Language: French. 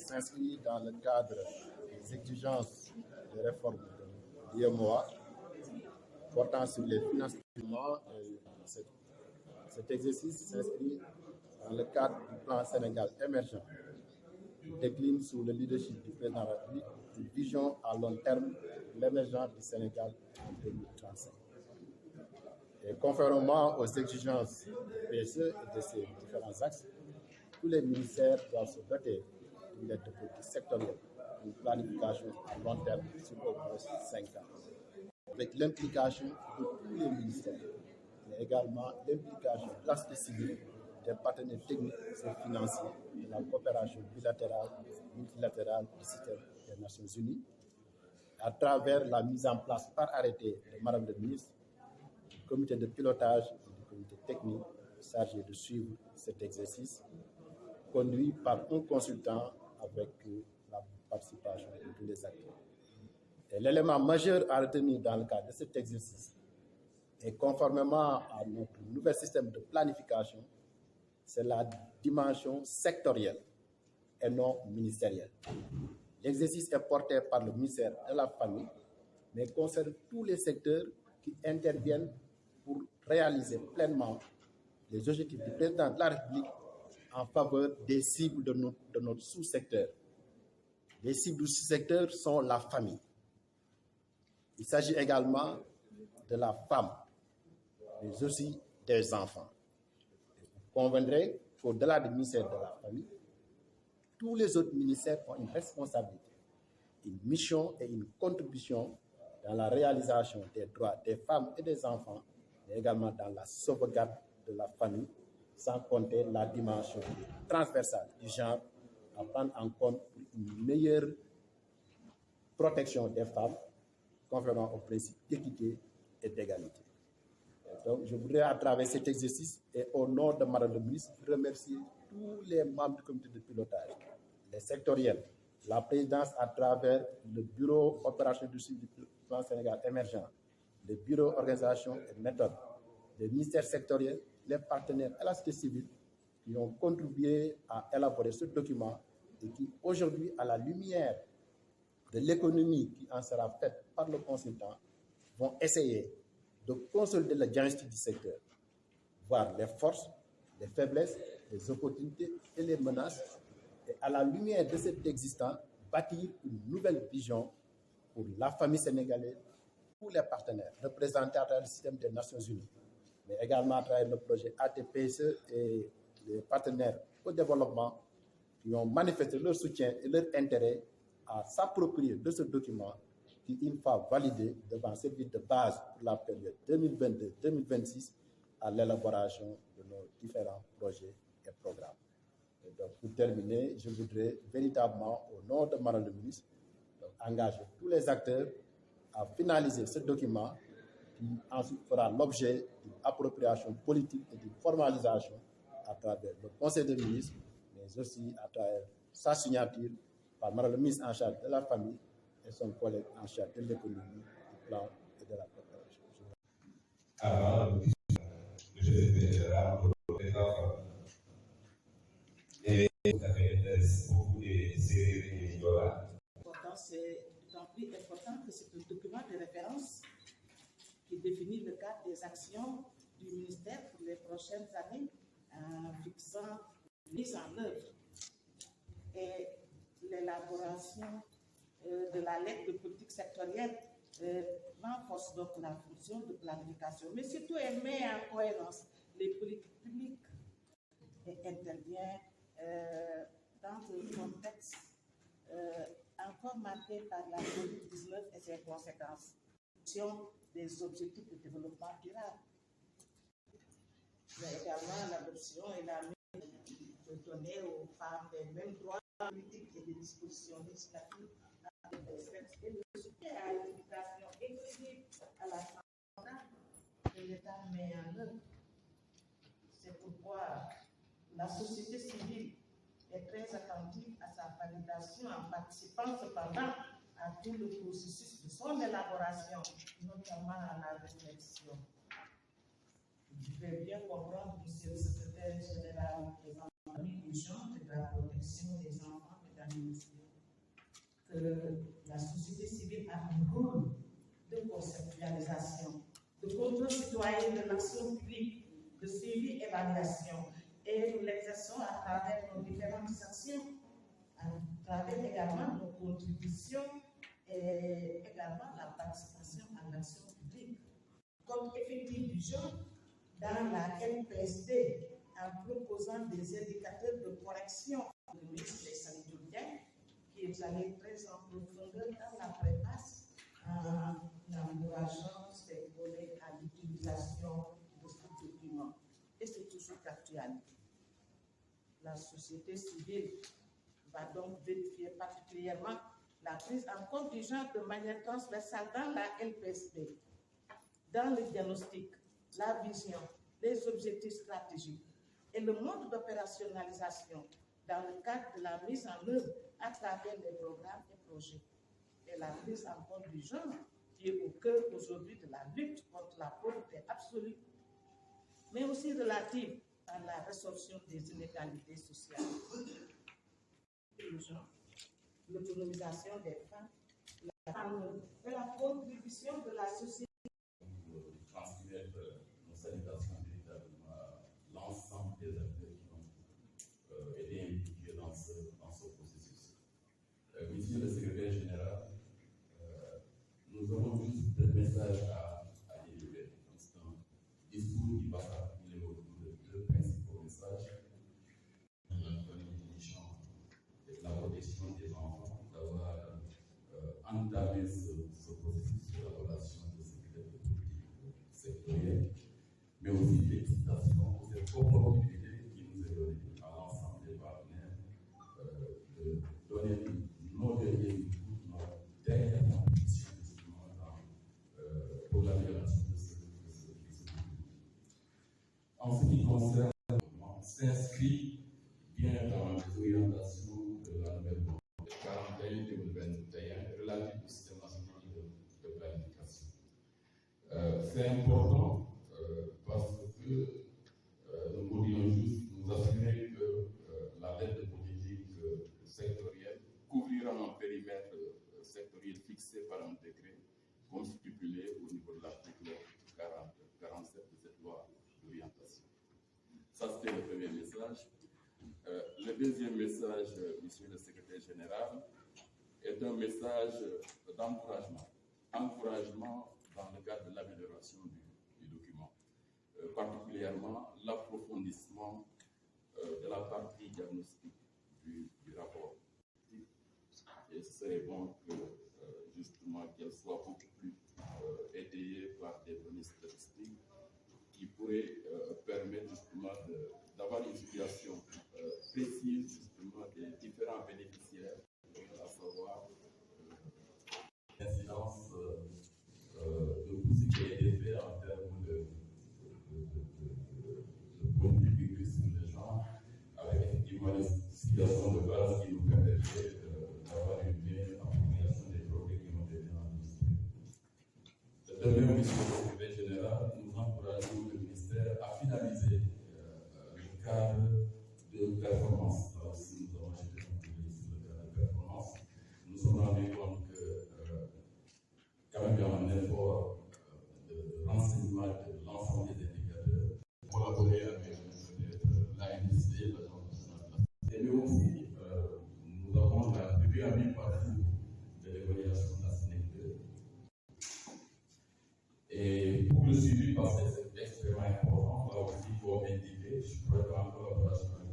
s'inscrit dans le cadre des exigences de réforme de l'UEMOA portant sur les financements. Cet exercice s'inscrit dans le cadre du plan Sénégal émergent, qui décline sous le leadership du président de la République une vision à long terme de l'émergence du Sénégal en 2035. Et conformément aux exigences du PSE et de ses différents axes, tous les ministères doivent se doter d'une aide de politique sectorielle, une planification à long terme sur au moins 5 ans, avec l'implication de tous les ministères, mais également l'implication de la société civile, des partenaires techniques et financiers, de la coopération bilatérale, multilatérale du système des Nations Unies, à travers la mise en place par arrêté de Madame le ministre du comité de pilotage et du comité technique chargé de suivre cet exercice, conduit par un consultant avec la participation de tous les acteurs. Et l'élément majeur à retenir dans le cadre de cet exercice, et conformément à notre nouvel système de planification, c'est la dimension sectorielle et non ministérielle. L'exercice est porté par le ministère de la Famille, mais concerne tous les secteurs qui interviennent pour réaliser pleinement les objectifs du président de la République en faveur des cibles de notre sous-secteur. Les cibles du sous-secteur sont la famille. Il s'agit également de la femme, mais aussi des enfants. Vous conviendrez qu'au-delà du ministère de la Famille, tous les autres ministères ont une responsabilité, une mission et une contribution dans la réalisation des droits des femmes et des enfants, mais également dans la sauvegarde de la famille, sans compter la dimension transversale du genre à prendre en compte pour une meilleure protection des femmes, conformément aux principes d'équité et d'égalité. Donc, je voudrais, à travers cet exercice et au nom de Madame le ministre, remercier tous les membres du comité de pilotage, les sectoriels, la présidence à travers le bureau opérationnel du suivi du plan Sénégal émergent, le bureau organisation et méthode, les ministères sectoriels, les partenaires et la société civile qui ont contribué à élaborer ce document et qui, aujourd'hui, à la lumière de l'économie qui en sera faite par le consultant, vont essayer de consolider le diagnostic du secteur, voir les forces, les faiblesses, les opportunités et les menaces, et à la lumière de cet existant, bâtir une nouvelle vision pour la famille sénégalaise, pour les partenaires représentés à travers le système des Nations Unies, mais également à travers le projet ATPSE et les partenaires au développement qui ont manifesté leur soutien et leur intérêt à s'approprier de ce document qui, une fois validé, devra servir de base pour la période 2022-2026 à l'élaboration de nos différents projets et programmes. Et donc, pour terminer, je voudrais véritablement, au nom de Madame le ministre, engager tous les acteurs à finaliser ce document qui ensuite fera l'objet d'une appropriation politique et d'une formalisation à travers le Conseil des ministres, mais aussi à travers sa signature par Madame le ministre en charge de la famille et son collègue en charge de l'économie, du plan et de la coopération. Avant, c'est d'autant plus important que c'est un document de référence qui définit le cadre des actions du ministère pour les prochaines années, fixant mise en œuvre et l'élaboration de la lettre de politique sectorielle renforce donc la fonction de planification, mais surtout elle met en cohérence les politiques publiques et intervient dans un contexte encore marqué par la COVID-19 et ses conséquences, des objectifs de développement durable. Il y a également l'adoption et la mise de donner aux femmes les mêmes droits politiques et des dispositions législatives et le soutien à l'éducation inclusive à la santé que l'État met en œuvre. C'est pourquoi la société civile est très attentive à sa validation en participant cependant à tout le processus de son élaboration, notamment à la réflexion. Je vais bien comprendre, Monsieur le secrétaire général, présente urgente de la protection des enfants, mesdames que la société civile a un rôle de conceptualisation, de contrôle citoyen de l'action publique, de suivi, évaluation, et nous l'exerçons à travers nos différentes actions, à travers également nos contributions et également la participation à l'action publique. Comme effectif du genre, dans la LPSD, en proposant des indicateurs de correction, le ministre des Sanitaires, qui est allé très en profondeur dans la préface, en encourageant ses collègues à l'utilisation de ce document. Et c'est toujours d'actualité. La société civile va donc vérifier particulièrement la prise en compte du genre de manière transversale dans la LPSD, dans le diagnostic, la vision, les objectifs stratégiques et le mode d'opérationnalisation dans le cadre de la mise en œuvre à travers les programmes et projets. Et la prise en compte du genre qui est au cœur aujourd'hui de la lutte contre la pauvreté absolue, mais aussi relative à la résorption des inégalités sociales. Le genre, l'autonomisation des femmes, et la contribution de la société. Transmettre nos salutations véritablement à l'ensemble des acteurs qui ont été impliqués dans ce processus. Monsieur le secrétaire général, nous avons juste des messages à délivrer. C'est un discours qui va s'articuler autour de deux principaux messages. La protection des enfants, d'avoir entamé ce processus d'élaboration de cette politique sectorielle, mais aussi l'excitation aux opportunités qui nous est donnée à l'ensemble des partenaires de donner nos derniers inputs, nos dernières contributions justement pour l'amélioration de ce document. En ce qui concerne le développement, s'inscrit bien dans les orientations de la nouvelle loi 41-2021 relative au système national de planification. C'est important parce que nous pourrions juste nous assurer que la lettre de politique sectorielle couvrira un périmètre sectoriel fixé par un décret, comme stipulé au niveau de l'article 47 de cette loi d'orientation. Ça, c'était le premier message. Le deuxième message, monsieur le secrétaire général, est un message d'encouragement. Encouragement dans le cadre de l'amélioration du document, particulièrement l'approfondissement de la partie diagnostique du rapport. Et ce serait bon que, justement, qu'elle soit beaucoup plus étayée par des données statistiques qui pourraient permettre justement d'avoir une situation précise justement des différents bénéficiaires, à savoir l'incidence de tout ce qui a été fait en termes de politique publique sur les gens, avec effectivement une situation de base qui nous permettrait d'avoir une meilleure appropriation des progrès qui ont été enregistrés. De même, monsieur le secrétaire général, nous encourageons le ministère à finaliser le cadre de performance. Là aussi, nous avons été contrôlés sur le cadre de performance. Nous nous sommes rendus compte que, quand même, il y a un effort de renseignement de l'ensemble des indicateurs, collaborer avec l'ANSD, l'Agence nationale de la santé, mais aussi, nous avons depuis un mi-parcours de l'évaluation de la sécurité. Et pour le suivi, parce que c'est extrêmement important, là aussi, il faut indiquer, je pourrais en collaboration avec